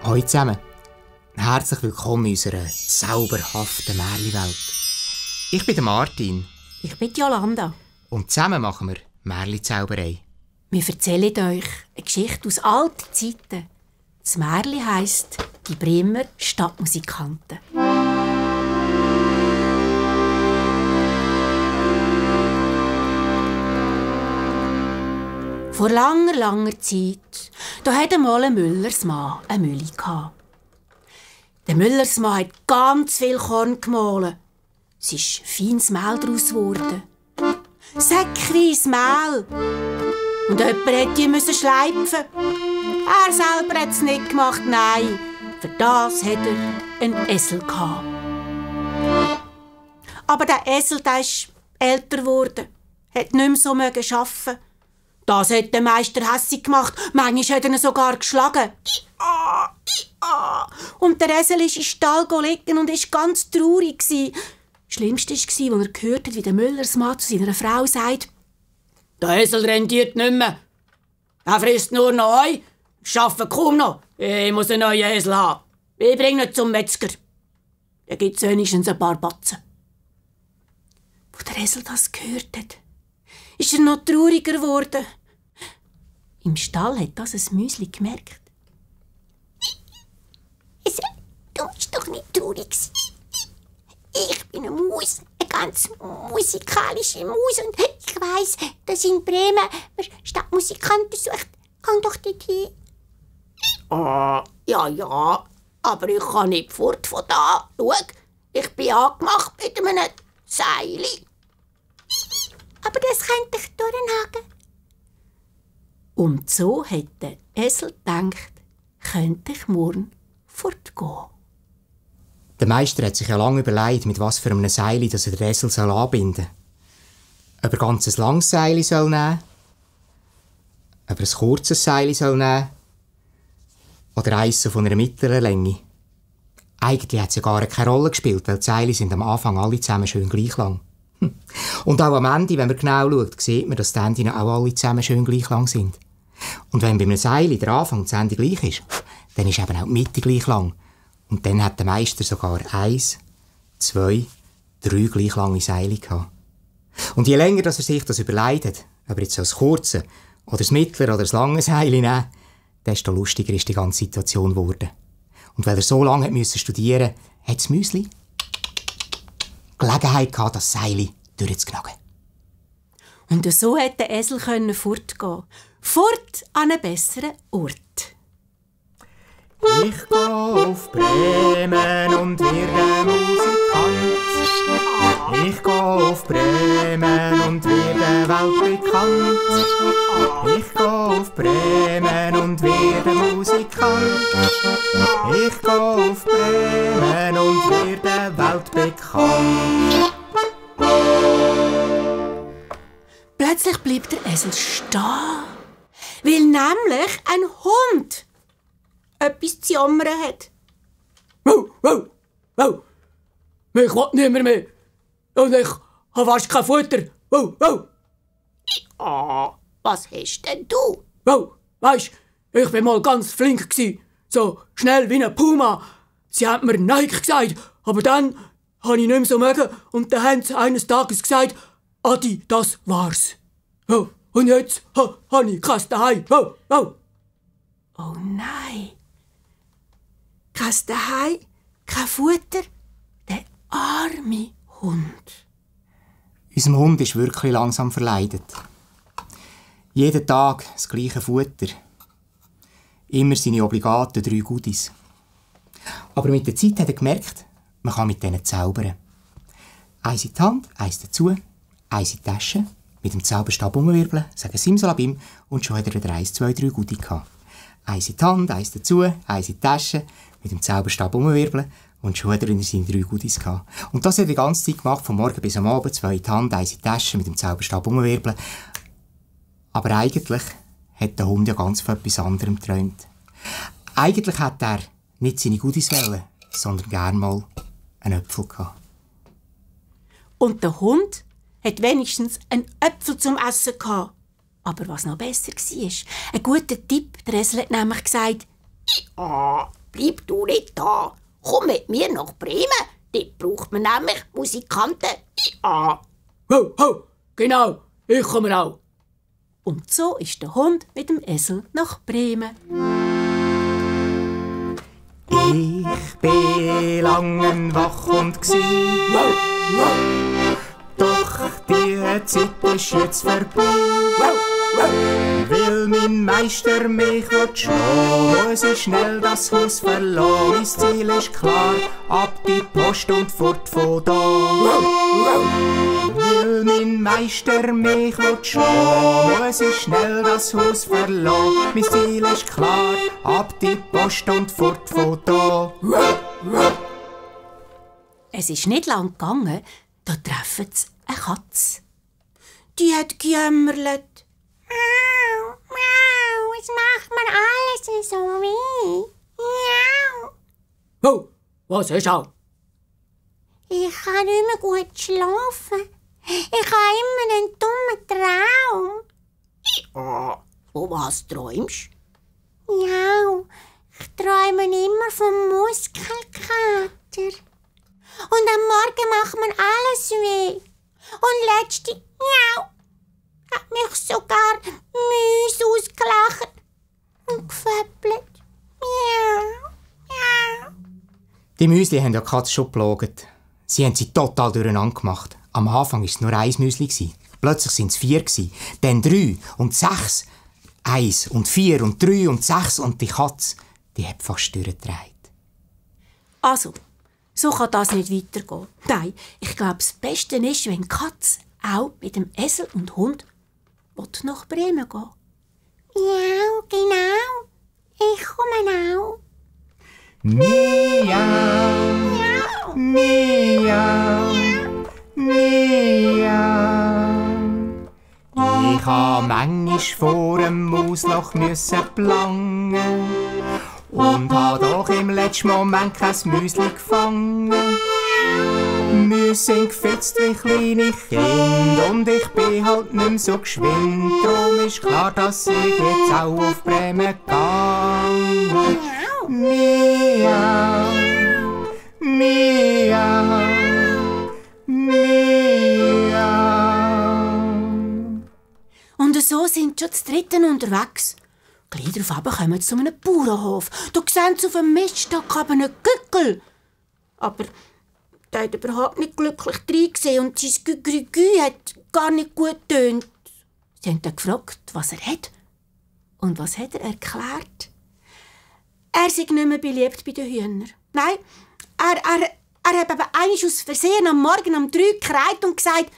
Hallo zusammen. Herzlich willkommen in unserer zauberhaften Märchenwelt. Ich bin der Martin. Ich bin Jolanda. Und zusammen machen wir Märchenzauberei. Wir erzählen euch eine Geschichte aus alten Zeiten. Das Märchen heisst «Die Bremer Stadtmusikanten». Vor langer, langer Zeit, da hatte einmal ein Müllersmann eine Mühle. Der Müllersmann hat ganz viel Korn gemahlen. Es ist feines Mehl daraus geworden. Säckweise Mehl. Und jemand musste die schleifen. Er selber hat es nicht gemacht, nein. Für das hat er einen Esel gehabt. Aber der Esel, der ist älter geworden. Hat nicht mehr so arbeiten. Das hat der Meister hässig gemacht. Manchmal hat er ihn sogar geschlagen. Und der Esel ist im Stall liegen und war ganz traurig. Das Schlimmste war, als er gehört hat, wie der Müllersmann zu seiner Frau sagt: «Der Esel rentiert nicht mehr. Er frisst nur noch Heu. Ich arbeite kaum noch. Ich muss einen neuen Esel haben. Ich bringe ihn zum Metzger. Da gibt es wenigstens ein paar Batzen.» Als der Esel das gehört hat, ist er noch trauriger geworden. Im Stall hat das ein Müsli gemerkt. «Esel, du bist doch nicht traurig. Ich bin eine Maus, eine ganz musikalische Maus. Und ich weiss, dass in Bremen man Stadtmusikanten sucht. Geh doch dorthin.» Ja, aber ich kann nicht fort von da. Schau, ich bin angemacht mit einem Seil. Aber das könnte ich durchhaken. Und so hat der Esel gedacht, könnte ich morgen fortgehen. Der Meister hat sich ja lange überlegt, mit was für einem Seil dass er den Esel anbinden soll. Ob er ganz ein langes Seil soll nehmen, ob er ein kurzes Seil soll nehmen oder eins von einer mittleren Länge. Eigentlich hat es ja gar keine Rolle gespielt, weil die Seile sind am Anfang alle zusammen schön gleich lang. Und auch am Ende, wenn man genau schaut, sieht man, dass die Enden auch alle zusammen schön gleich lang sind. Und wenn bei einem Seil der Anfang und das Ende gleich ist, dann ist eben auch die Mitte gleich lang. Und dann hat der Meister sogar 1, 2, 3 gleich lange Seile gehabt. Und je länger dass er sich das überlegt hat, ob er jetzt so das kurze oder das mittlere oder das lange Seil nehmen, desto lustiger ist die ganze Situation geworden. Und weil er so lange musste studieren, hat das Müsli Gelegenheit gehabt, das Seil durchzuknacken. Und so konnte der Esel fortgehen. Fort an einen besseren Ort. Ich gehe auf Bremen und werde Musikant. Ich gehe auf Bremen und werde weltbekannt. Ich gehe auf Bremen und werde Musikant. Ich gehe auf Bremen und werde weltbekannt. Plötzlich blieb der Esel stehen, weil nämlich ein Hund etwas zu jammern hat. Wow! Mich will niemand mehr. Und ich habe fast kein Futter. Was hast denn du? Weisst, ich war mal ganz flink gsi, so schnell wie ein Puma. Sie haben mir Nike gesagt, aber dann habe ich nicht mehr so mögen und dann haben sie eines Tages gesagt: «Adi, das war's.» Und jetzt habe ich kein Daheim. Oh nein. Kein Daheim, kein Futter. Der arme Hund. Unser Hund ist wirklich langsam verleidet. Jeden Tag das gleiche Futter. Immer seine obligaten 3 Goodies. Aber mit der Zeit hat er gemerkt, man kann mit denen zaubern. Eins in die Hand, eins dazu, eins in die Tasche, mit dem Zauberstab umwirbeln, sagen Simsalabim, und schon hat er wieder 1, 2, 3 Goodies gehabt. Eins in die Hand, eins dazu, eins in die Tasche, mit dem Zauberstab umwirbeln, und schon hat er wieder seine 3 Goodies gehabt. Und das hat er die ganze Zeit gemacht, von morgen bis am Abend, 2 in die Hand, eins in die Tasche, mit dem Zauberstab umwirbeln. Aber eigentlich hat der Hund ja ganz von etwas anderem geträumt. Eigentlich hat er nicht seine Goodies wollen, sondern gern mal einen Apfel gehabt. Und der Hund hat wenigstens einen Apfel zum Essen gehabt. Aber was noch besser war, ein guter Tipp. Der Esel hat nämlich gesagt: bleib du nicht da. Komm mit mir nach Bremen. Dort braucht man nämlich Musikanten. Ja. Ho, ho, genau, ich komme auch. Und so ist der Hund mit dem Esel nach Bremen. Ich bin lange wach und gsi. Doch die Zeit ist jetzt vorbei. Weil mein Meister mich schlagen, muss ich schnell das Haus verlassen. Mein Ziel ist klar, ab die Post und fort von da. Weil mein Meister mich schlagen, muss ich schnell das Haus verlassen. Mein Ziel ist klar, ab die Post und fort von da. Es ist nicht lang gegangen, da treffen sie eine Katze. Die hat gejämmerlet. Miau, miau, es macht mir alles so weh. Miau. Ho, was ist auch? Ich kann nicht mehr gut schlafen. Ich habe immer einen dummen Traum. Ja, von was träumst Miau, ich träume immer vom Muskelkater. Und am Morgen macht mir alles weh. Und letzte, miau, hat mich sogar Mäuse ausgelacht und gefäppelt. Miau, miau. Die Müsli haben ja die Katze schon geplagt. Sie haben sie total durcheinander gemacht. Am Anfang war es nur 1 Müsli. Plötzlich waren es 4, dann 3 und 6. 1 und 4 und 3 und 6 und die Katze, die hat fast durchgedreht. Also, so kann das nicht weitergehen. Nein, ich glaube, das Beste ist, wenn die Katze auch mit dem Esel und Hund nach Bremen gehen. Miau, genau. Ich komme auch. Miau, miau, miau. Ich ha manchmal vor dem Mausloch plangen und ha doch im letzten Moment kein Müsli gefangen. Müsse sind gefetzt wie kleine Kinder und ich bin halt nicht mehr so geschwind. Drum ist klar, dass ich jetzt auch auf Bremen gehe. Miau, miau, miau. Und so sind schon die Dritten unterwegs. Gleich darauf kommen sie zu einem Bauernhof. Da sehen sie auf dem Miststock einen Gückel. Aber der hat überhaupt nicht glücklich reingesehen und sein Gü hat gar nicht gut getönt. Sie haben ihn gefragt, was er hat. Und was hat er erklärt? Er sei nicht mehr beliebt bei den Hühnern. Nein, er hat eben einmal aus Versehen am Morgen um 3 gekräht und gesagt: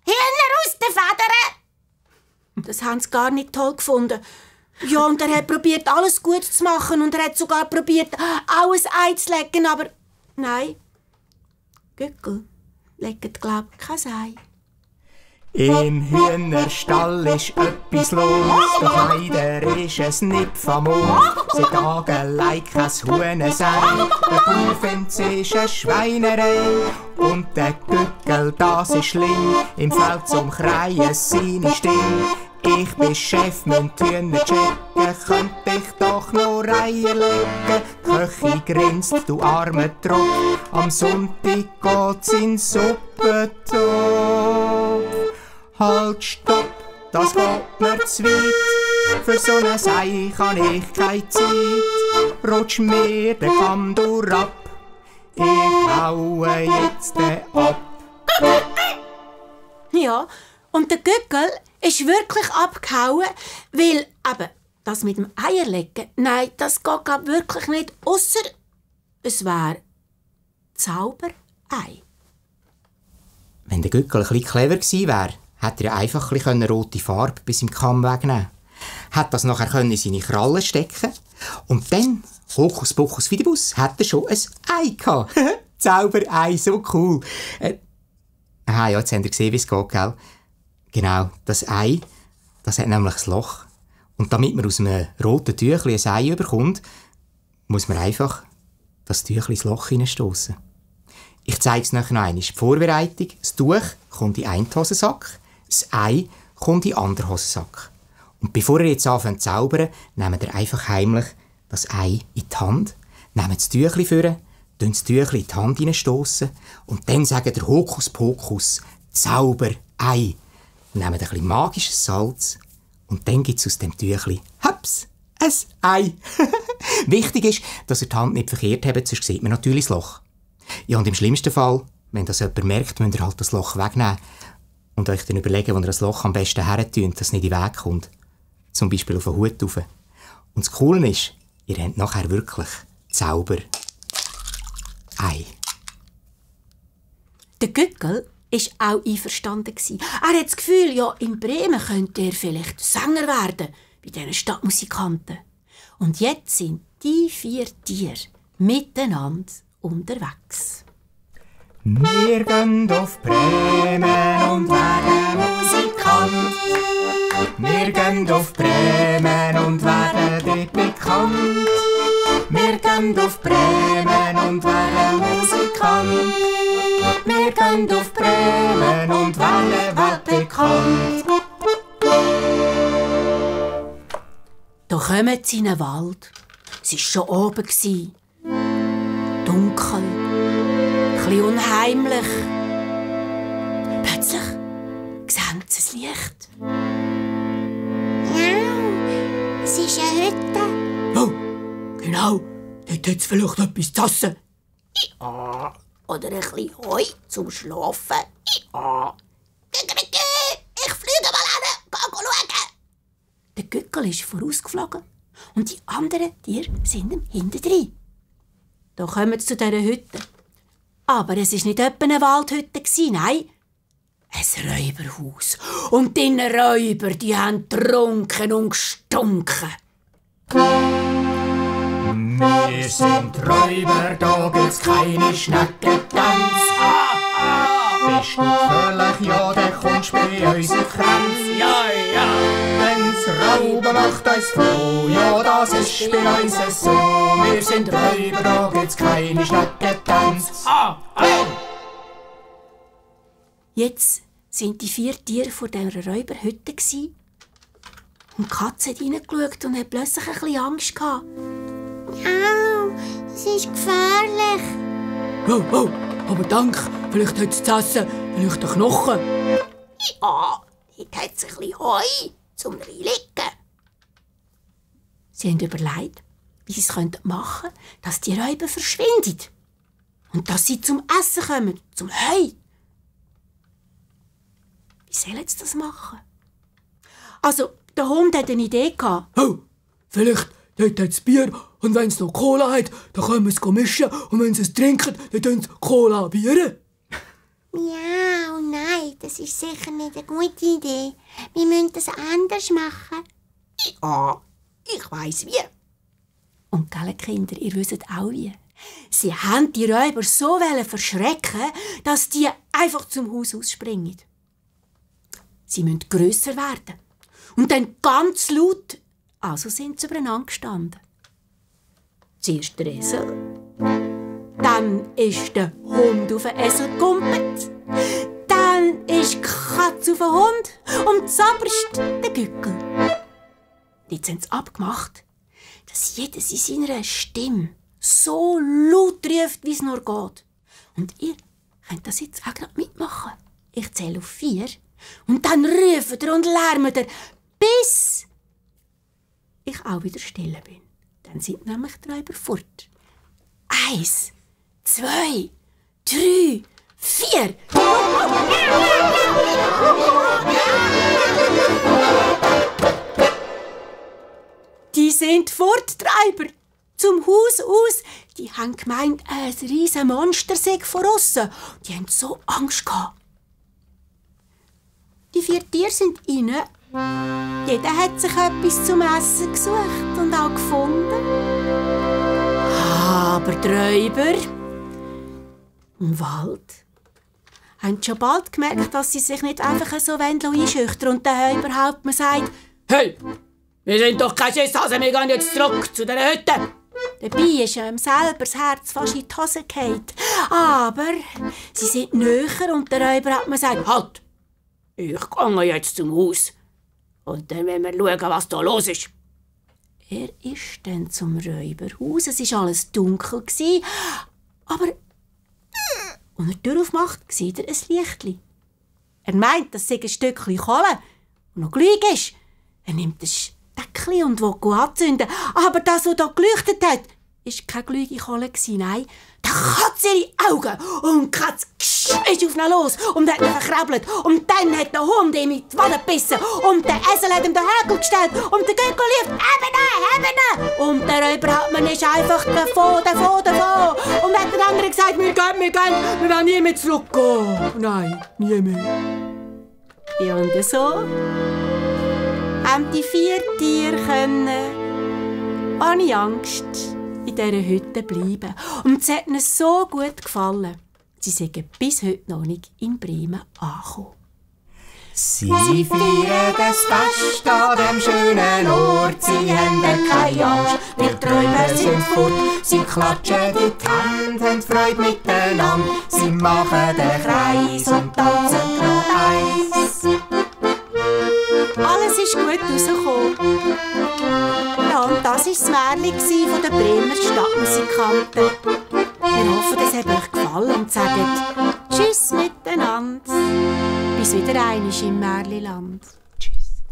Hühner aus den Federn! Das haben sie gar nicht toll gefunden. Ja, und er hat probiert, alles gut zu machen und er hat sogar probiert, auch ein Ei zu legen, aber nein, Gückel legen, glaube ich, kein Ei. Im Hühnerstall ist etwas los, doch leider ist es nicht famos. Seit Tagen leik kein Huhn sein, der Bauer findet, es ist eine Schweinerei. Und der Gückel, das ist schlimm, im Feld zum Kreien seine Stimme. Ich bin Chef, müssen die Hühner checken, könnte ich doch noch Reihen legen. Die Köchin grinst, du armer Tropf, am Sonntag geht's in Suppentopf. Halt, stopp, das geht mir zu weit, für so ein Ei kann ich keine Zeit. Rutsch mir den Kamm durch ab, ich haue jetzt ab. Ja, und der Gückel ist wirklich abgehauen, weil eben das mit dem Eierlegen, nein, das geht glaub wirklich nicht, ausser es wäre Zauberei. Wenn der Gückel ein bisschen clever gewesen wäre, hätte er einfach ein bisschen rote Farbe bis im Kamm wegnehmen. Hätte das nachher in seine Krallen stecken und dann, Hokus Pokus Fidibus, hätte er schon ein Ei gehabt. Zauberei, so cool. Ja, jetzt habt ihr gesehen, wie es geht, gell? Genau, das Ei, das hat nämlich ein Loch. Und damit man aus einem roten Tüchli ein Ei bekommt, muss man einfach das Tüchli ins Loch hineinstossen. Ich zeige es nachher noch einmal. Die Vorbereitung: das Tuch kommt in einen Hosensack, das Ei kommt in den anderen Hosensack. Und bevor ihr jetzt anfängt zu zaubern, nehmt ihr einfach heimlich das Ei in die Hand, nehmen das Tüchli vor, tun das Tüchli in die Hand hineinstossen und dann sagen der Hokuspokus, Zauber-Ei. Nehmen ein bisschen magisches Salz und dann gibt es aus dem Tüchli, haps, ein Ei. Wichtig ist, dass ihr die Hand nicht verkehrt habt, sonst sieht man natürlich das Loch. Ja, und im schlimmsten Fall, wenn das jemand merkt, müsst ihr halt das Loch wegnehmen und euch dann überlegen, wo ihr das Loch am besten hertun, dass es nicht in den Weg kommt. Zum Beispiel auf den Hut rauf. Und das Coole ist, ihr habt nachher wirklich Zauber-Ei. Der Gückel war auch einverstanden. Er hat das Gefühl, ja, in Bremen könnte er vielleicht Sänger werden, bei diesen Stadtmusikanten. Und jetzt sind die 4 Tiere miteinander unterwegs. Wir gehen auf Bremen und werden Musikant. Wir gehen auf Bremen und werden dort bekannt. Wir gehen auf Bremen und werden Musikant. Wir gehen auf Bremen und werden weltbekannt. Da kommen sie in einen Wald. Es war schon oben. Dunkel, etwas unheimlich. Plötzlich sehen sie ein Licht. Ja, es ist eine Hütte. Oh, genau. Dort hat es vielleicht etwas zu essen. Ja, oder ein bisschen Heu zum Schlafen. Ja. Ich fliege mal hin, geh schauen. Der Gückel ist vorausgeflogen und die anderen Tiere sind ihm hintendrein. Da kommen sie zu dieser Hütte. Aber es war nicht etwa eine Waldhütte, nein, ein Räuberhaus. Und die Räuber, die haben getrunken und gestunken. Wir sind Räuber, da gibt's keine Schneckentanz. Bist du fröhlich, ja, dann kommst du bei uns in die Kränze. Ja, ja. Wenn's Rauben macht uns froh, ja, das ist bei uns so. Wir sind Räuber, da gibt's keine Schneckentanz. Jetzt sind die 4 Tiere vor dieser Räuberhütte und die Katze hat reingeschaut und hat plötzlich ein bisschen Angst gehabt. Au, es ist gefährlich. Oh, oh, aber danke. Vielleicht hat es zu essen, vielleicht einen Knochen. Ja, dort hat es ein bisschen Heu zum Reinlegen. Sie haben überlegt, wie sie es machen können, dass die Räuber verschwinden. Und dass sie zum Essen kommen, zum Heu. Wie sollen sie das machen? Also, der Hund hatte eine Idee gehabt. Oh, vielleicht dort hat es Bier und wenn es noch Cola hat, dann können wir es mischen und wenn sie es trinken, dann tun sie Cola Bier. Ja, oh nein, das ist sicher nicht eine gute Idee. Wir müssen das anders machen. Ja, ich weiss wie. Und gell, Kinder, ihr wisst auch wie. Sie haben die Räuber so verschrecken, dass die einfach zum Haus ausspringen. Sie müssen grösser werden. Und dann ganz laut. Also sind sie übereinander gestanden. Zuerst der Esel. Dann ist der Hund auf den Esel gekumpelt. Dann ist die Katze auf den Hund. Und zuoberst der Gückel. Jetzt haben sie abgemacht, dass jedes in seiner Stimme so laut ruft, wie es nur geht. Und ihr könnt das jetzt auch gerade mitmachen. Ich zähle auf 4 und dann ruft ihr und lärmt ihr, bis ich auch wieder still bin. Dann sind nämlich die Räuber fort. 1, 2, 3, 4. Die sind fort, die Räuber. Zum Haus aus. Die haben gemeint, ein riesen Monster sei von aussen. Die haben so Angst gehabt. Die 4 Tiere sind rein. Jeder hat sich etwas zum Essen gesucht und auch gefunden. Aber die Räuber im Wald haben schon bald gemerkt, dass sie sich nicht einfach so einschüchtern wollen und der Räuberhauptmann sagt: Hey, wir sind doch kein Schisshase, wir gehen jetzt zurück zu der Hütte. Dabei ist ihm selber das Herz fast in die Hose gefallen. Aber sie sind näher und der Räuberhauptmann sagt: Halt! Ich gehe jetzt zum Haus. Und dann werden wir schauen, was da los ist. Er ist dann zum Räuberhaus. Es war alles dunkel. Aber als er die Tür aufmacht, sieht er ein Lichtli. Er meint, das sei ein Stückchen Kohle. Und noch glühig ist. Er nimmt ein Steckchen und will anzünden. Aber das, was hier geleuchtet hat, war keine glühige Kohle. Nein, da katzt ihre Augen. Und die Katze ist auf ihn los und hat ihn verkrabbelt. Und dann hat der Hund ihm in die Wanne gebissen. Und der Esel hat ihm den Högel gestellt. Und der Göckel lief, eben. Und der Räuberhauptmann ist einfach davon. Und hat den anderen gesagt, wir wollen nie mehr zurückgehen. Nein, nie mehr. Ja, und so haben die 4 Tiere ohne Angst in dieser Hütte bleiben. Und es hat ihnen so gut gefallen. Sie sind bis heute noch nicht in Bremen angekommen. Sie feiern das Fest an dem schönen Ort. Sie haben keine Angst, weil die Räuber sind fort. Sie klatschen in die Hände, haben Freude miteinander. Sie machen den Kreis und tanzen noch eins. Alles ist gut rausgekommen. Ja, und das war das Märchen von den Bremer Stadtmusikanten. Wir hoffen, es hat euch gefallen und sagen Tschüss miteinander. Bis wieder einmal im Märchenland. Tschüss.